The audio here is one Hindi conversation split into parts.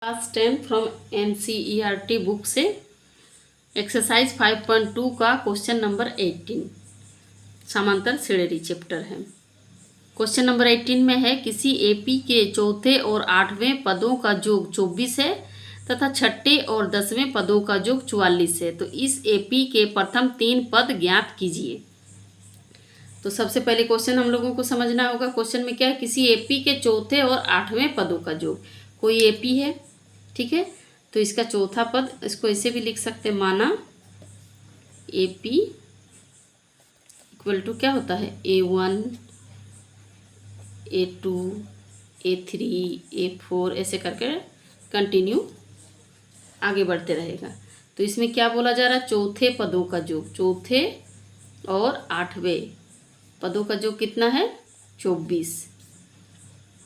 क्लास 10 फ्रॉम NCERT बुक से एक्सरसाइज 5.2 का क्वेश्चन नंबर 18 समांतर श्रेणी चैप्टर है। क्वेश्चन नंबर 18 में है किसी एपी के चौथे और 8वें पदों का योग 24 है तथा छठे और 10वें पदों का योग 44 है, तो इस एपी के प्रथम 3 पद ज्ञात कीजिए। तो सबसे पहले क्वेश्चन हम लोगों को समझना होगा। क्वेश्चन में क्या है, किसी एपी के चौथे और 8वें पदों का योग। कोई एपी है, ठीक है, तो इसका चौथा पद, इसको ऐसे भी लिख सकते हैं, माना एपी इक्वल टू क्या होता है, A1 A2 A3 A4 ऐसे करके कंटिन्यू आगे बढ़ते रहेगा। तो इसमें क्या बोला जा रहा है, चौथे पदों का योग, चौथे और 8वें पदों का योग कितना है, 24।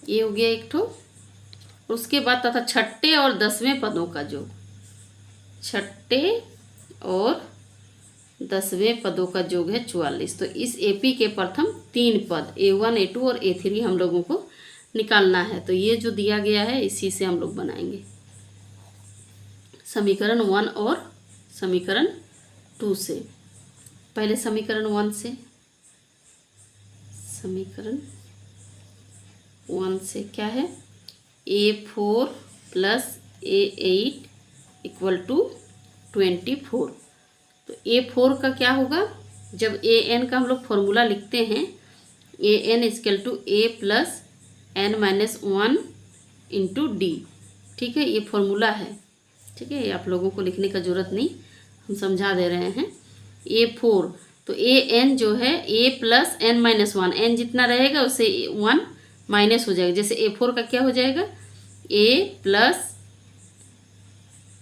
ये हो गया एक ठो। उसके बाद तथा छठे और 10वें पदों का योग, छठे और 10वें पदों का योग है 44। तो इस एपी के प्रथम 3 पद A1 A2 और A3 हम लोगों को निकालना है। तो ये जो दिया गया है इसी से हम लोग बनाएंगे समीकरण 1 और समीकरण 2 से। पहले समीकरण 1 से, समीकरण 1 से क्या है, A4 plus A8 equal to 24। तो A4 का क्या होगा, जब AN का हम लोग फॉर्मूला लिखते हैं, AN equal to A plus N-1 into D, ठीक है, ये फॉर्मूला है, ठीक है, ये आप लोगों को लिखने का ज़रूरत नहीं, हम समझा दे रहे हैं। A4 तो AN जो है A प्लस N-1, N जितना रहेगा उससे 1 माइनस हो जाएगा। जैसे A4 का क्या हो जाएगा, A प्लस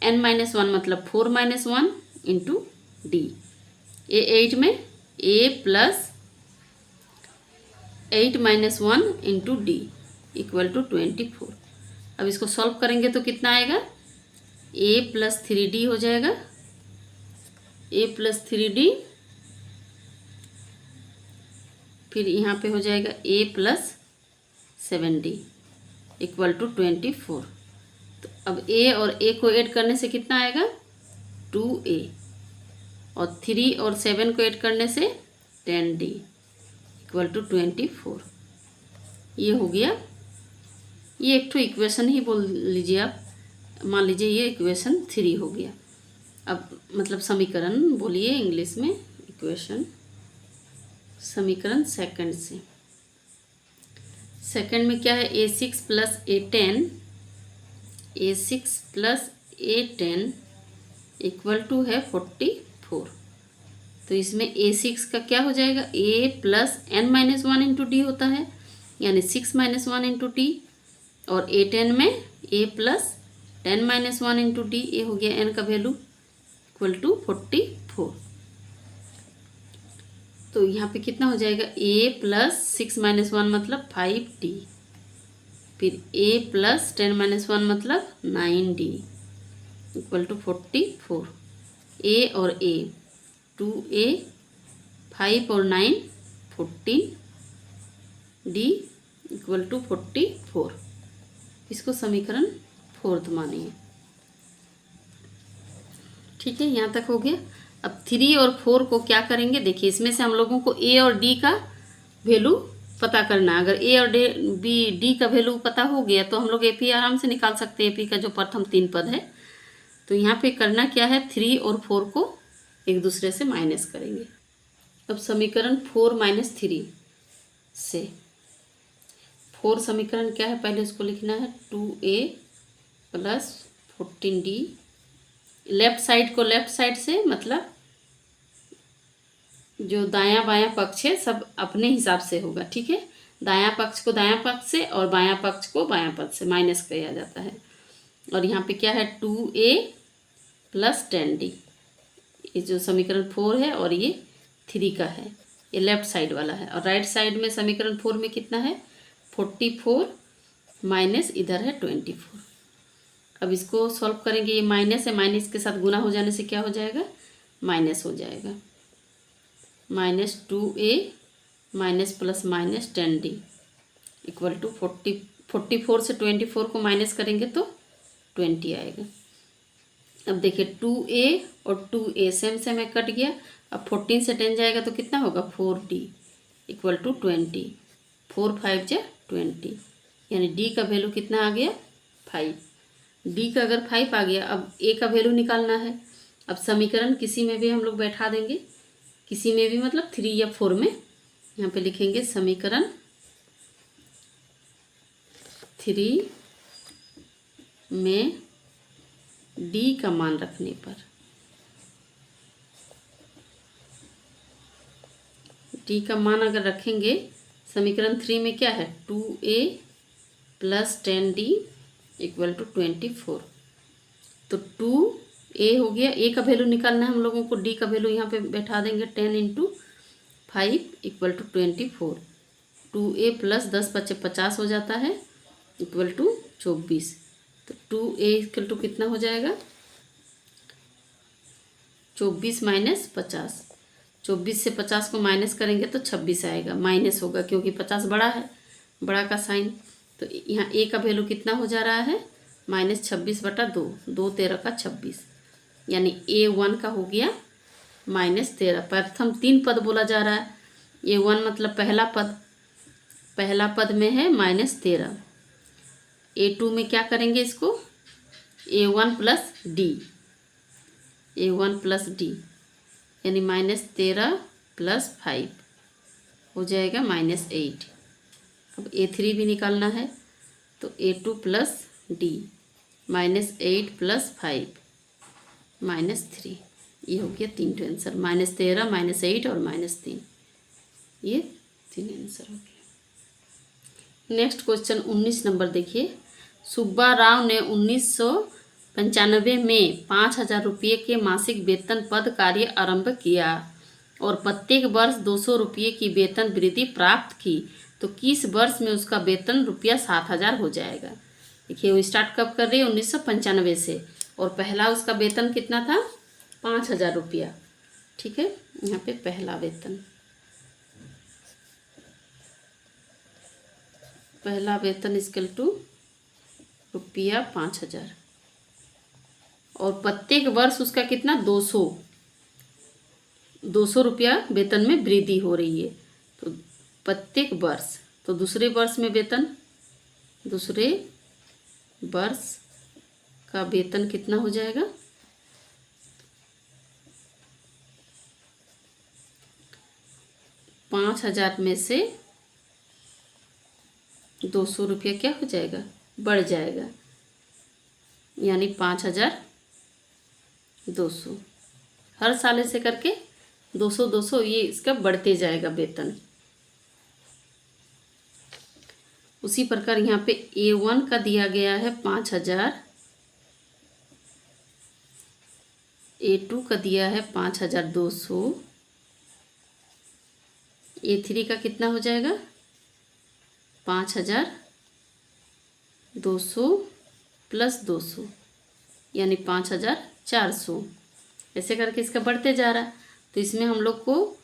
N-1 मतलब 4-1 इंटू D। A8 में A plus 8-1 into D equal to 24। अब इसको सॉल्व करेंगे तो कितना आएगा, A प्लस 3D हो जाएगा, A प्लस 3D, फिर यहाँ पे हो जाएगा A plus 7D equal to 24। तो अब A और A को ऐड करने से कितना आएगा, 2A, और 3 और 7 को ऐड करने से 10D इक्वल टू 24। ये हो गया, ये एक तो इक्वेशन ही बोल लीजिए आप, मान लीजिए ये इक्वेशन 3 हो गया। अब मतलब समीकरण बोलिए इंग्लिश में, इक्वेशन, समीकरण सेकंड से। सेकंड में क्या है, A6 plus A10, A6 plus A10 equal to है 44। तो इसमें A6 का क्या हो जाएगा, A plus N-1 into D होता है, यानी 6-1 इंटू D, और A10 में A प्लस 10-1 इंटू D, ये हो गया N का वैल्यू इक्वल टू 44। तो यहाँ पे कितना हो जाएगा, A प्लस 6-1 मतलब 5D, फिर A प्लस 10-1 मतलब 9D इक्वल टू 44। A और A 2A, 5 और 9 14, D इक्वल टू 44। इसको समीकरण 4 मानिए, ठीक है, यहाँ तक हो गया। अब 3 और 4 को क्या करेंगे, देखिए इसमें से हम लोगों को A और D का वैल्यू पता करना है। अगर A और D का वैल्यू पता हो गया तो हम लोग AP आराम से निकाल सकते हैं, AP का जो प्रथम 3 पद है। तो यहाँ पे करना क्या है, 3 और 4 को एक दूसरे से माइनस करेंगे। अब समीकरण 4 माइनस 3 से, 4 समीकरण क्या है, पहले उसको लिखना है 2A plus 14D। Left side को लेफ्ट साइड से, मतलब जो दायां बायां पक्ष है सब अपने हिसाब से होगा, ठीक है, दायां पक्ष को दायां पक्ष से और बायां पक्ष को बायां पक्ष से माइनस किया जाता है। और यहाँ पे क्या है, 2A प्लस 10D, ये जो समीकरण 4 है और ये 3 का है, ये लेफ्ट साइड वाला है। और राइट साइड में समीकरण 4 में कितना है, 44 माइनस इधर है 24। अब इसको सॉल्व करेंगे, ये माइनस है, माइनस के साथ गुना हो जाने से क्या हो जाएगा, माइनस हो जाएगा, minus 2A minus plus minus 10D equal to 44 से 24 को माइनस करेंगे तो 20 आएगा। अब देखिए 2a और 2a सेम सेम है, कट गया। अब 14 से 10 जाएगा तो कितना होगा 4d इक्वल टू 20। 4 5 जा 20, यानी d का वैल्यू कितना आ गया 5। d का अगर 5 आ गया, अब a का वैल्यू निकालना है। अब समीकरण किसी में भी हम लोग बैठा देंगे, किसी में भी मतलब 3 या 4 में। यहाँ पे लिखेंगे समीकरण 3 में d का मान रखने पर, d का मान अगर रखेंगे समीकरण 3 में क्या है 2a plus 10d equal to 24। तो 2a हो गया, a का वैल्यू निकालना है हम लोगों को, d का वैल्यू यहाँ पे बैठा देंगे 10 into 5 equal to 24। 2a plus 10 बचे 50 हो जाता है इक्वल टू 24। तो 2a इक्वल टू कितना हो जाएगा 24 माइनस 50। 24 से 50 को माइनस करेंगे तो 26 आएगा, माइनस होगा क्योंकि 50 बड़ा है, बड़ा का साइन। तो यहाँ a का वैल्यू कितना हो जा रहा है -26/2, 2 13 का 26, यानी a1 का हो गया -13। प्रथम 3 पद बोला जा रहा है, a1 मतलब पहला पद, पहला पद में है -13। a2 में क्या करेंगे इसको a1 plus d, a1 plus d यानी -13 प्लस 5 हो जाएगा -8। अब a3 भी निकालना है तो a2 प्लस d -8 प्लस 5 -3, ये हो गया 3 आंसर, -13 -8 और -3, ये 3 आंसर हो गया। नेक्स्ट क्वेश्चन 19 नंबर देखिए। सुब्बा राव ने 1995 में 5,000 रुपये के मासिक वेतन पद कार्य आरंभ किया और प्रत्येक वर्ष 200 रुपये की वेतन वृद्धि प्राप्त की, तो किस वर्ष में उसका वेतन ₹7,000 हो जाएगा। देखिए वो स्टार्ट कब कर रही है 1995 से, और पहला उसका वेतन कितना था 5,000 रुपया। ठीक है, यहाँ पे पहला वेतन, पहला वेतन इक्वल टू ₹5,000 और प्रत्येक वर्ष उसका कितना 200 रुपया वेतन में वृद्धि हो रही है। तो प्रत्येक वर्ष, तो दूसरे वर्ष में वेतन, दूसरे वर्ष का वेतन कितना हो जाएगा 5,000 में से 200 रुपया क्या हो जाएगा बढ़ जाएगा, यानी 5,200। हर साल ऐसे करके 200 ये इसका बढ़ते जाएगा वेतन। उसी प्रकार यहाँ पे A1 का दिया गया है 5,000, A2 का दिया है 5,200, A3 का कितना हो जाएगा 5,200 प्लस 200 यानी 5,400। ऐसे करके इसका बढ़ते जा रहा है। तो इसमें हम लोग को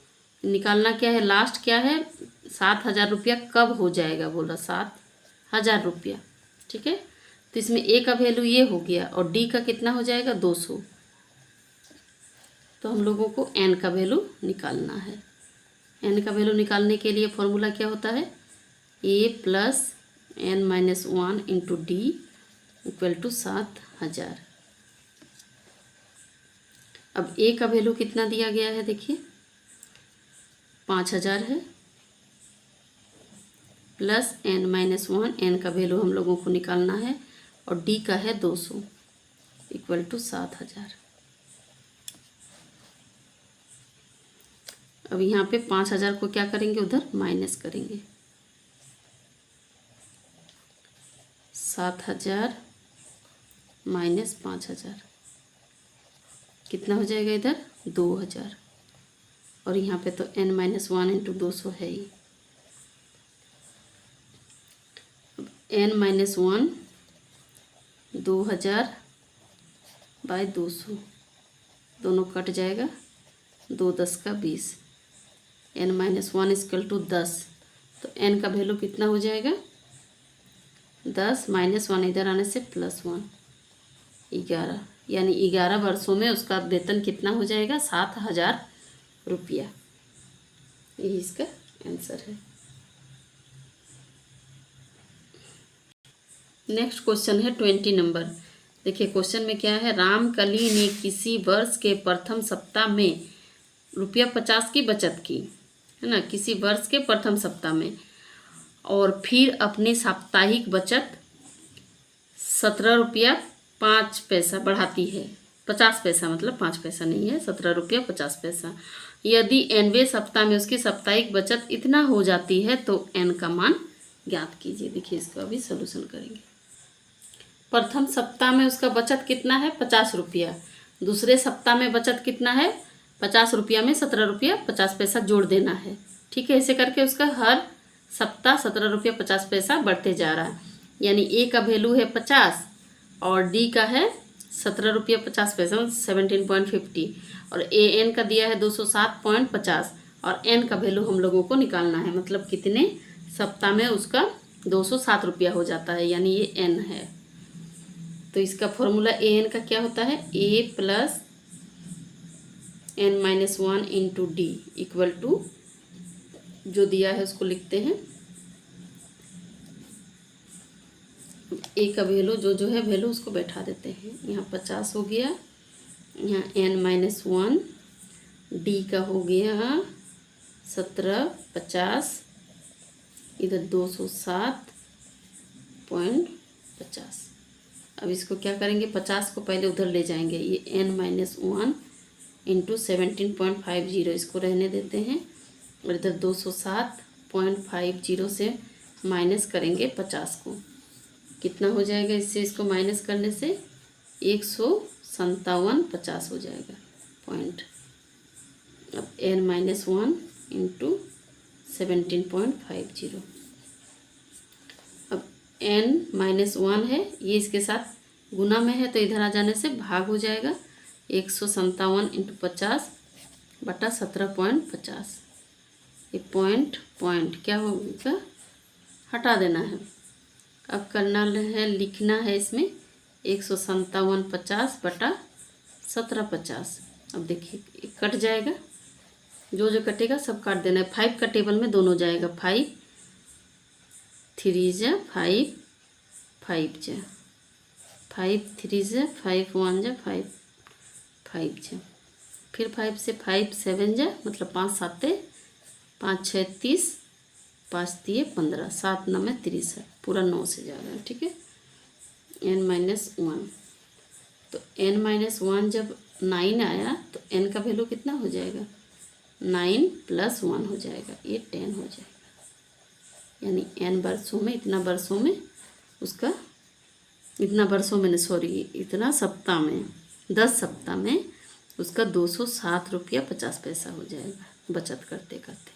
निकालना क्या है, लास्ट क्या है 7,000 रुपया कब हो जाएगा, बोला 7,000 रुपया। ठीक है, तो इसमें A का वैल्यू ये हो गया और D का कितना हो जाएगा 200। तो हम लोगों को N का वैल्यू निकालना है। N का वैल्यू निकालने के लिए फॉर्मूला क्या होता है A plus n-1 into D equal to 7,000। अब A का वैल्यू कितना दिया गया है, देखिए 5,000 है, प्लस n-1, n का वैल्यू हम लोगों को निकालना है, और D का है 200 इक्वल टू 7,000। अब यहाँ पे 5,000 को क्या करेंगे उधर माइनस करेंगे, 7,000 माइनस 5,000 कितना हो जाएगा इधर 2,000, और यहाँ पे तो n-1 इंटू 200 है ही। n-1 2,000 बाय 200 दोनों कट जाएगा, 2 10 का 20, n-1 इक्वल टू 10। तो n का वैल्यू कितना हो जाएगा 10 -1 इधर आने से +1 11, यानी 11 वर्षों में उसका वेतन कितना हो जाएगा? 7,000 रुपया। यही इसका आंसर है। नेक्स्ट क्वेश्चन है 20 नंबर। देखिए क्वेश्चन में क्या है, रामकली ने किसी वर्ष के प्रथम सप्ताह में ₹50 की बचत की, है ना, किसी वर्ष के प्रथम सप्ताह में, और फिर अपनी साप्ताहिक बचत 17 रुपया 5 पैसा बढ़ाती है। 50 पैसा, मतलब 5 पैसा नहीं है, 17 रुपया 50 पैसा। यदि nवें सप्ताह में उसकी साप्ताहिक बचत इतना हो जाती है तो n का मान ज्ञात कीजिए। देखिए इसका अभी सोल्यूशन करेंगे। प्रथम सप्ताह में उसका बचत कितना है? 50 रुपया। दूसरे सप्ताह में बचत कितना है? 50 रुपया में 17 रुपया 50 पैसा जोड़ देना है। ठीक है, ऐसे करके उसका हर सप्ताह 17 रुपया 50 पैसा बढ़ते जा रहा है। यानी ए का वैल्यू है 50 और डी का है 17 रुपया 50 पैसा 17.50, और ए एन का दिया है 207.50, और एन का वैल्यू हम लोगों को निकालना है, मतलब कितने सप्ताह में उसका 207 रुपया हो जाता है, यानी ये एन है। तो इसका फॉर्मूला ए एन का क्या होता है? A plus n-1 into d equal to, जो दिया है उसको लिखते हैं, ए का वैल्यू जो है वैल्यू उसको बैठा देते हैं। यहाँ 50 हो गया, यहाँ n-1, डी का हो गया 17, 50, इधर 207.50। अब इसको क्या करेंगे, 50 को पहले उधर ले जाएंगे, ये n-1 इंटू 17.50 इसको रहने देते हैं, और इधर 207.50 से माइनस करेंगे 50 को, कितना हो जाएगा? इससे इसको माइनस करने से 157.50 हो जाएगा पॉइंट। अब n-1 इंटू 17.50, अब n-1 है, ये इसके साथ गुना में है तो इधर आ जाने से भाग हो जाएगा। 157 इंटू 50 बटा 17.50, ये पॉइंट क्या होगा? हटा देना है। अब करना है, लिखना है इसमें 157.50 बटा 17.50। अब देखिए कट जाएगा, जो कटेगा सब काट देना है। 5 का टेबल में दोनों जाएगा, 5 3 जा 5, 5 जा 5, 3 जा 5, 1 जा 5, 5 जा, फिर 5 से 5 7 जा, मतलब 5 7 5 6 30, 5 3 15, 7 9 63, पूरा 9 से जाएगा। ठीक है, n-1, तो n-1 जब 9 आया तो n का वैल्यू कितना हो जाएगा? 9 + 1 हो जाएगा, ये 10 हो जाएगा। यानी n वर्षों में, इतना वर्षों में उसका, इतना वर्षों में सॉरी, इतना सप्ताह में, 10 सप्ताह में उसका 207 रुपया 50 पैसा हो जाएगा बचत करते करते।